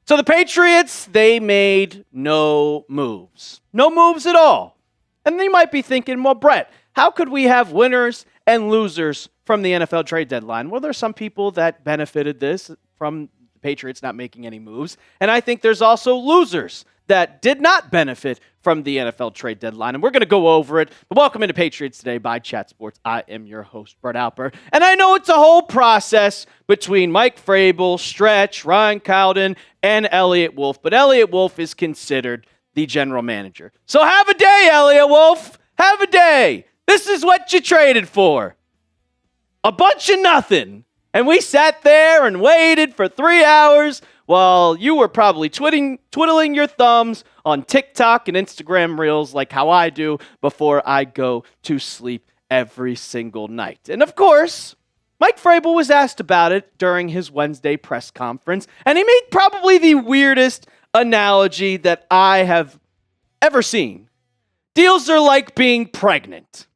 So the Patriots, they made no moves. No moves at all. And you might be thinking, well, Brett, how could we have winners and losers from the NFL trade deadline? Well, there's some people that benefited this from the Patriots not making any moves. And I think there's also losers that did not benefit from the NFL trade deadline. And we're going to go over it. But welcome into Patriots Today by Chat Sports. I am your host, Brett Alper. And I know it's a whole process between Mike Vrabel, Stretch, Ryan Cowden, and Eliot Wolf. But Elliot Wolf is considered the general manager. So have a day, Elliot Wolf. Have a day. This is what you traded for. A bunch of nothing. And we sat there and waited for 3 hours while you were probably twiddling your thumbs on TikTok and Instagram Reels like how I do before I go to sleep every single night. And of course, Mike Vrabel was asked about it during his Wednesday press conference, and he made probably the weirdest analogy that I have ever seen. Deals are like being pregnant.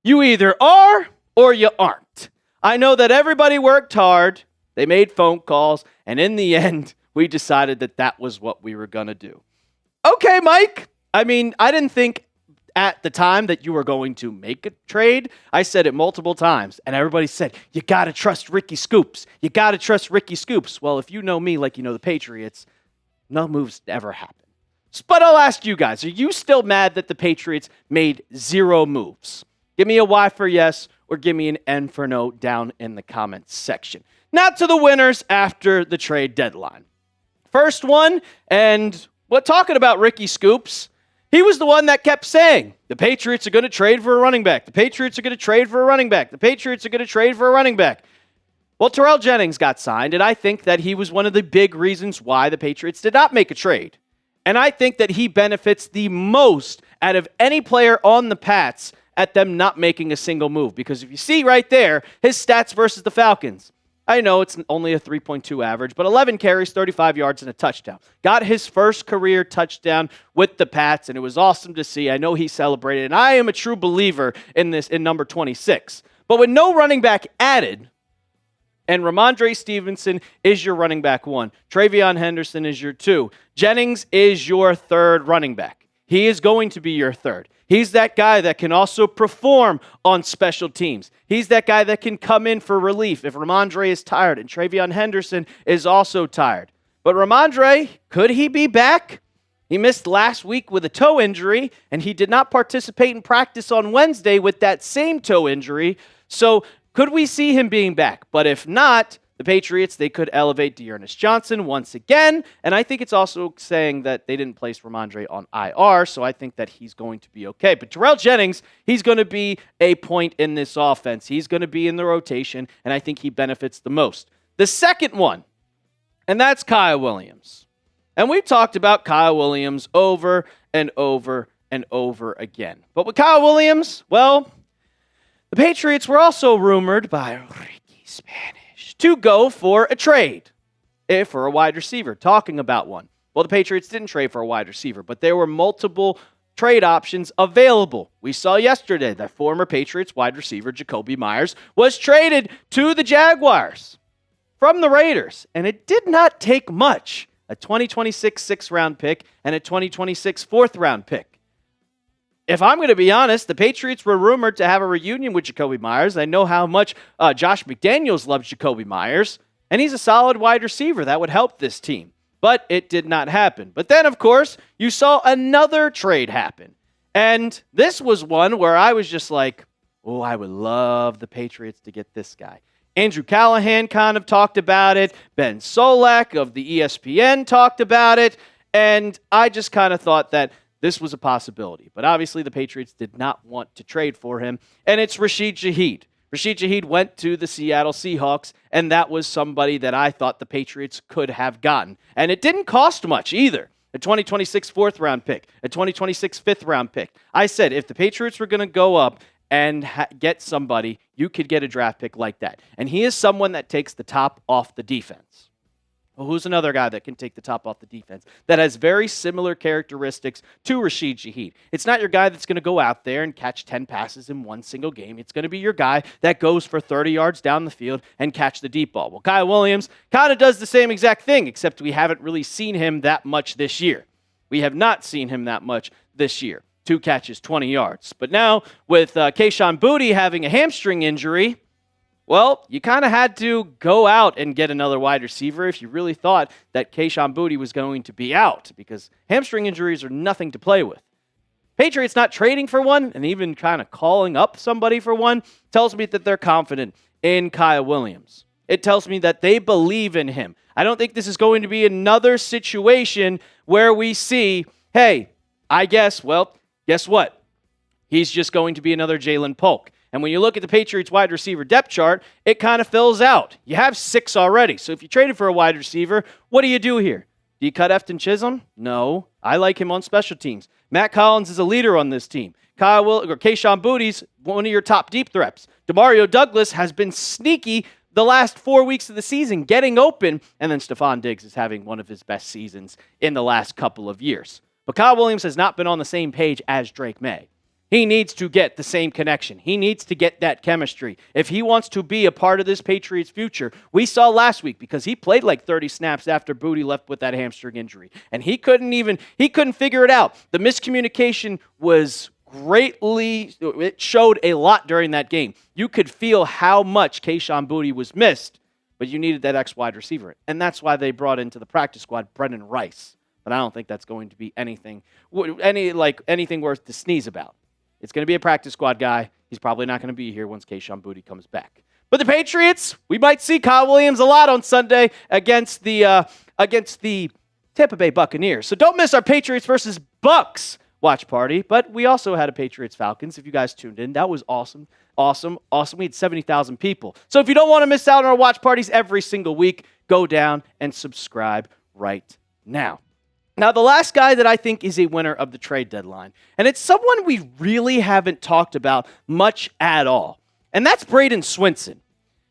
You either are or you aren't. I know that everybody worked hard, they made phone calls, and in the end, we decided that that was what we were going to do. Okay, Mike. I mean, I didn't think at the time that you were going to make a trade. I said it multiple times, and everybody said, you got to trust Ricky Scoops. You got to trust Ricky Scoops. Well, if you know me like you know the Patriots, no moves ever happen. But I'll ask you guys, are you still mad that the Patriots made 0 moves? Give me a Y for yes, or give me an N for no down in the comments section. Now to the winners after the trade deadline. First one, and we're talking about Ricky Scoops. He was the one that kept saying, the Patriots are going to trade for a running back. The Patriots are going to trade for a running back. The Patriots are going to trade for a running back. Well, Terrell Jennings got signed, and I think that he was one of the big reasons why the Patriots did not make a trade. And I think that he benefits the most out of any player on the Pats at them not making a single move. Because if you see right there, his stats versus the Falcons, I know it's only a 3.2 average, but 11 carries, 35 yards, and a touchdown. Got his first career touchdown with the Pats, and it was awesome to see. I know he celebrated, and I am a true believer in this in number 26. But with no running back added, and Ramondre Stevenson is your running back 1, Travion Henderson is your 2, Jennings is your 3rd running back. He is going to be your 3rd. He's that guy that can also perform on special teams. He's that guy that can come in for relief if Ramondre is tired and Travion Henderson is also tired. But Ramondre, could he be back? He missed last week with a toe injury, and he did not participate in practice on Wednesday with that same toe injury. So could we see him being back? But if not, the Patriots, they could elevate Dearness Johnson once again. And I think it's also saying that they didn't place Ramondre on IR, so I think that he's going to be okay. But Terrell Jennings, he's going to be a point in this offense. He's going to be in the rotation, and I think he benefits the most. The second one, and that's Kyle Williams. And we've talked about Kyle Williams over and over and over again. But with Kyle Williams, well, the Patriots were also rumored by Ricky Spanish to go for a trade for a wide receiver, talking about one. Well, the Patriots didn't trade for a wide receiver, but there were multiple trade options available. We saw yesterday that former Patriots wide receiver Jakobi Meyers was traded to the Jaguars from the Raiders, and it did not take much, a 2026 6th-round pick and a 2026 4th-round pick. If I'm going to be honest, the Patriots were rumored to have a reunion with Jakobi Meyers. I know how much Josh McDaniels loves Jakobi Meyers, and he's a solid wide receiver that would help this team. But it did not happen. But then, of course, you saw another trade happen. And this was one where I was just like, oh, I would love the Patriots to get this guy. Andrew Callahan kind of talked about it. Ben Solak of the ESPN talked about it. And I just kind of thought that this was a possibility. But obviously the Patriots did not want to trade for him. And it's Rashid Shaheed. Rashid Shaheed went to the Seattle Seahawks, and that was somebody that I thought the Patriots could have gotten. And it didn't cost much either. A 2026 4th-round pick, a 2026 5th-round pick. I said if the Patriots were going to go up and get somebody, you could get a draft pick like that. And he is someone that takes the top off the defense. Well, who's another guy that can take the top off the defense that has very similar characteristics to Rashid Shaheed? It's not your guy that's going to go out there and catch 10 passes in one single game. It's going to be your guy that goes for 30 yards down the field and catch the deep ball. Well, Kyle Williams kind of does the same exact thing, except we haven't really seen him that much this year. We have not seen him that much this year. 2 catches, 20 yards. But now with Kayshon Boutte having a hamstring injury, well, you kind of had to go out and get another wide receiver if you really thought that Kayshon Boutte was going to be out, because hamstring injuries are nothing to play with. Patriots not trading for one and even kind of calling up somebody for one tells me that they're confident in Kyle Williams. It tells me that they believe in him. I don't think this is going to be another situation where we see, hey, guess what? He's just going to be another Jalen Polk. And when you look at the Patriots wide receiver depth chart, it kind of fills out. You have 6 already. So if you traded for a wide receiver, what do you do here? Do you cut Efton Chisholm? No. I like him on special teams. Matt Collins is a leader on this team. Kayshon Boutte's one of your top deep threats. Demario Douglas has been sneaky the last 4 weeks of the season, getting open. And then Stephon Diggs is having one of his best seasons in the last couple of years. But Kyle Williams has not been on the same page as Drake May. He needs to get the same connection. He needs to get that chemistry. If he wants to be a part of this Patriots future, we saw last week, because he played like 30 snaps after Boutte left with that hamstring injury. And he couldn't figure it out. The miscommunication was it showed a lot during that game. You could feel how much Kayshon Boutte was missed, but you needed that X wide receiver. And that's why they brought into the practice squad Brendan Rice. But I don't think that's going to be anything worth to sneeze about. It's going to be a practice squad guy. He's probably not going to be here once Kayshon Boutte comes back. But the Patriots, we might see Kyle Williams a lot on Sunday against the Tampa Bay Buccaneers. So don't miss our Patriots versus Bucks watch party. But we also had a Patriots Falcons. If you guys tuned in, that was awesome. We had 70,000 people. So if you don't want to miss out on our watch parties every single week, go down and subscribe right now. Now, the last guy that I think is a winner of the trade deadline, and it's someone we really haven't talked about much at all, and that's Bradyn Swinson.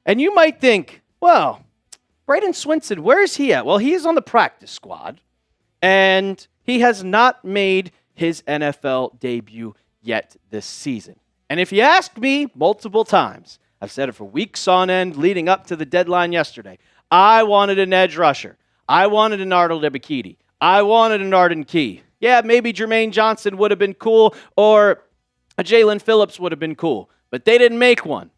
And you might think, well, Bradyn Swinson, where is he at? Well, he is on the practice squad, and he has not made his NFL debut yet this season. And if you ask me multiple times, I've said it for weeks on end leading up to the deadline yesterday, I wanted an edge rusher. I wanted an Arnold Ebiketie. I wanted an Arden Key. Yeah, maybe Jermaine Johnson would have been cool, or a Jalen Phillips would have been cool, but they didn't make one.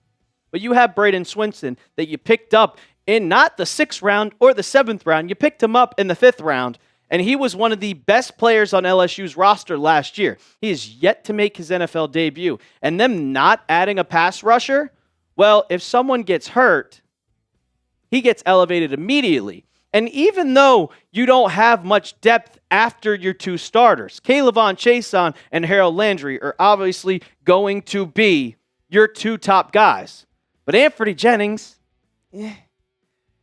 But you have Bradyn Swinson that you picked up in not the 6th round or the 7th round. You picked him up in the 5th round, and he was one of the best players on LSU's roster last year. He is yet to make his NFL debut. And them not adding a pass rusher, well, if someone gets hurt, he gets elevated immediately. And even though you don't have much depth after your 2 starters, Kayvon Chaisson and Harold Landry are obviously going to be your 2 top guys. But Anfernee Jennings,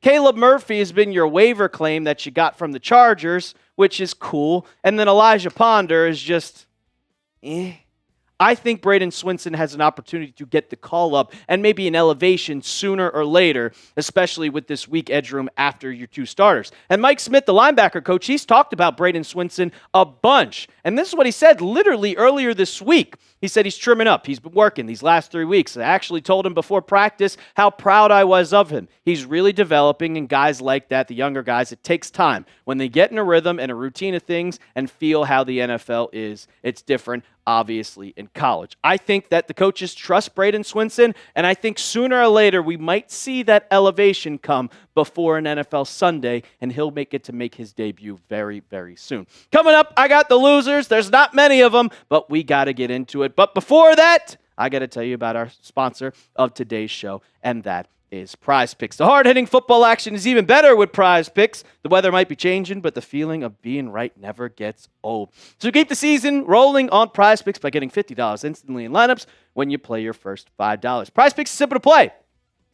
Caleb Murphy has been your waiver claim that you got from the Chargers, which is cool. And then Elijah Ponder is just, I think Bradyn Swinson has an opportunity to get the call up and maybe an elevation sooner or later, especially with this weak edge room after your 2 starters. And Mike Smith, the linebacker coach, he's talked about Bradyn Swinson a bunch. And this is what he said literally earlier this week. He said he's trimming up. He's been working these last 3 weeks. I actually told him before practice how proud I was of him. He's really developing, and guys like that, the younger guys, it takes time. When they get in a rhythm and a routine of things and feel how the NFL is, it's different, obviously, in college. I think that the coaches trust Bradyn Swinson, and I think sooner or later we might see that elevation come before an NFL Sunday, and he'll make his debut very, very soon. Coming up, I got the losers. There's not many of them, but we got to get into it. But before that, I got to tell you about our sponsor of today's show, and that is Prize Picks. The hard-hitting football action is even better with Prize Picks. The weather might be changing, but the feeling of being right never gets old. So keep the season rolling on Prize Picks by getting $50 instantly in lineups when you play your first $5. Prize Picks is simple to play.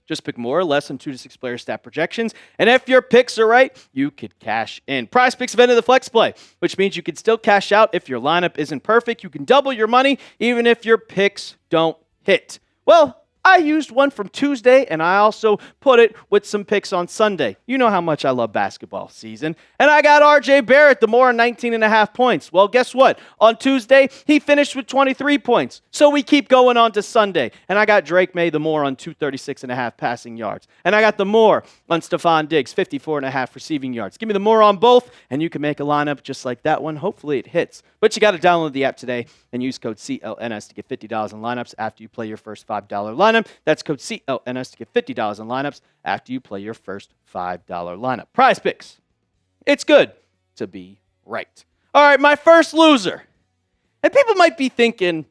Just pick more or less than 2 to 6 player stat projections, and if your picks are right, you could cash in. Prize Picks invented the flex play, which means you can still cash out if your lineup isn't perfect. You can double your money even if your picks don't hit. Well, I used one from Tuesday, and I also put it with some picks on Sunday. You know how much I love basketball season. And I got R.J. Barrett the more on 19.5 points. Well, guess what? On Tuesday, he finished with 23 points. So we keep going on to Sunday. And I got Drake May the more on 236.5 passing yards. And I got the more on Stephon Diggs, 54.5 receiving yards. Give me the more on both, and you can make a lineup just like that one. Hopefully it hits. But you got to download the app today and use code CLNS to get $50 in lineups after you play your first $5 lineup. That's code CLNS to get $50 in lineups after you play your first $5 lineup. Prize Picks. It's good to be right. All right, my first loser. And people might be thinking,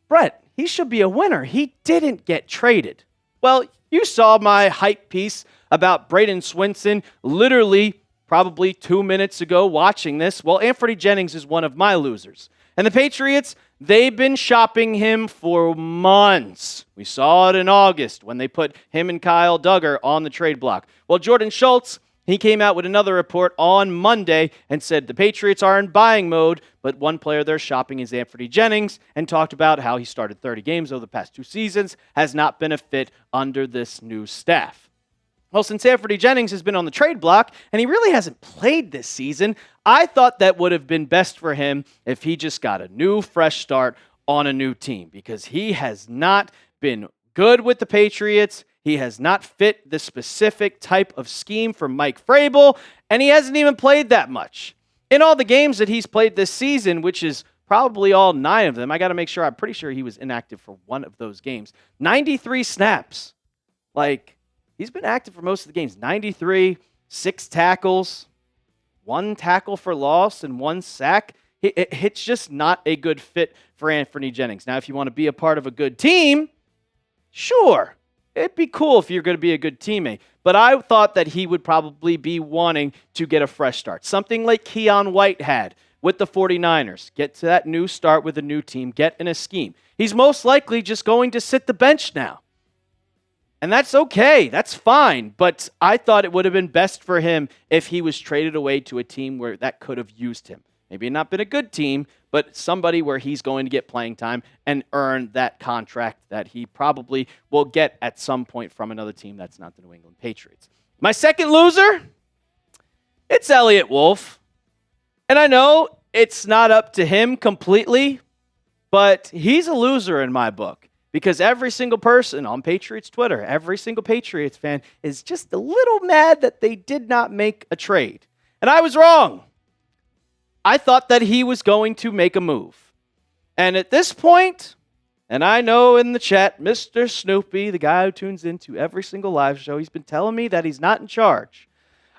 Brett, he should be a winner. He didn't get traded. Well, you saw my hype piece about Bradyn Swinson literally probably 2 minutes ago watching this. Well, Anfernee Jennings is one of my losers. And the Patriots, they've been shopping him for months. We saw it in August when they put him and Kyle Duggar on the trade block. Well, Jordan Schultz, he came out with another report on Monday and said the Patriots are in buying mode, but one player they're shopping is Anfernee Jennings, and talked about how he started 30 games over the past 2 seasons, has not been a fit under this new staff. Well, since Anfernee Jennings has been on the trade block, and he really hasn't played this season, I thought that would have been best for him if he just got a new, fresh start on a new team, because he has not been good with the Patriots. He has not fit the specific type of scheme for Mike Vrabel, and he hasn't even played that much. In all the games that he's played this season, which is probably all 9 of them, I got to make sure, I'm pretty sure he was inactive for one of those games. 93 snaps. He's been active for most of the games. 93, 6 tackles, 1 tackle for loss, and 1 sack. It's just not a good fit for Anfernee Jennings. Now, if you want to be a part of a good team, sure. It'd be cool if you're going to be a good teammate. But I thought that he would probably be wanting to get a fresh start. Something like Keon White had with the 49ers. Get to that new start with a new team. Get in a scheme. He's most likely just going to sit the bench now. And that's okay. That's fine. But I thought it would have been best for him if he was traded away to a team where that could have used him. Maybe not been a good team, but somebody where he's going to get playing time and earn that contract that he probably will get at some point from another team that's not the New England Patriots. My second loser, it's Elliot Wolf. And I know it's not up to him completely, but he's a loser in my book. Because every single person on Patriots Twitter, every single Patriots fan is just a little mad that they did not make a trade. And I was wrong. I thought that he was going to make a move. And at this point, and I know in the chat, Mr. Snoopy, the guy who tunes into every single live show, he's been telling me that he's not in charge.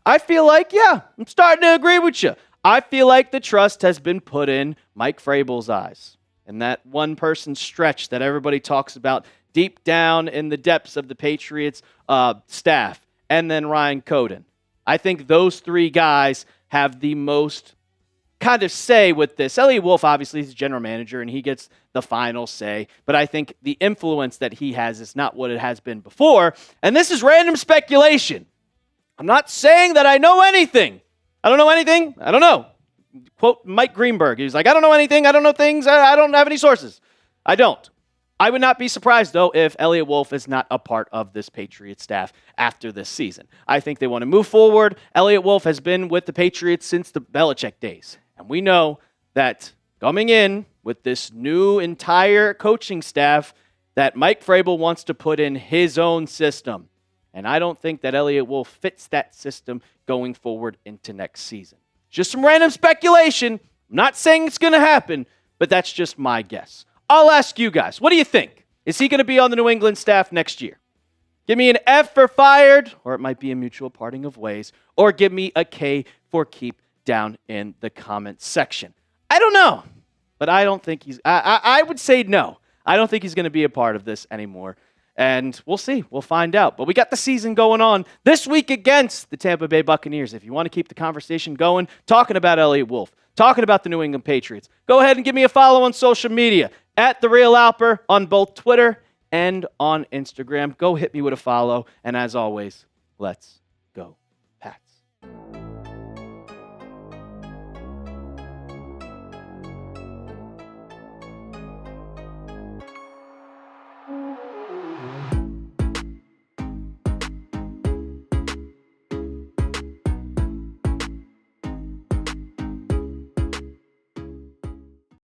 I feel like, yeah, I'm starting to agree with you. I feel like the trust has been put in Mike Vrabel's eyes. And that one-person stretch that everybody talks about deep down in the depths of the Patriots staff, and then Ryan Coden. I think those 3 guys have the most kind of say with this. Eliot Wolf, obviously, is the general manager, and he gets the final say. But I think the influence that he has is not what it has been before. And this is random speculation. I'm not saying that I know anything. I don't know anything. I don't know. Quote Mike Greenberg. He was like, I don't know anything. I don't know things. I don't have any sources. I don't. I would not be surprised, though, if Eliot Wolf is not a part of this Patriots staff after this season. I think they want to move forward. Eliot Wolf has been with the Patriots since the Belichick days. And we know that coming in with this new entire coaching staff, that Mike Vrabel wants to put in his own system. And I don't think that Eliot Wolf fits that system going forward into next season. Just some random speculation. I'm not saying it's going to happen, but that's just my guess. I'll ask you guys, what do you think? Is he going to be on the New England staff next year? Give me an F for fired, or it might be a mutual parting of ways, or give me a K for keep down in the comments section. I don't know, but I don't think he's, I would say no. I don't think he's going to be a part of this anymore. And we'll see. We'll find out. But we got the season going on this week against the Tampa Bay Buccaneers. If you want to keep the conversation going, talking about Elliot Wolf, talking about the New England Patriots, go ahead and give me a follow on social media at The Real Alper on both Twitter and on Instagram. Go hit me with a follow. And as always, let's go Pats.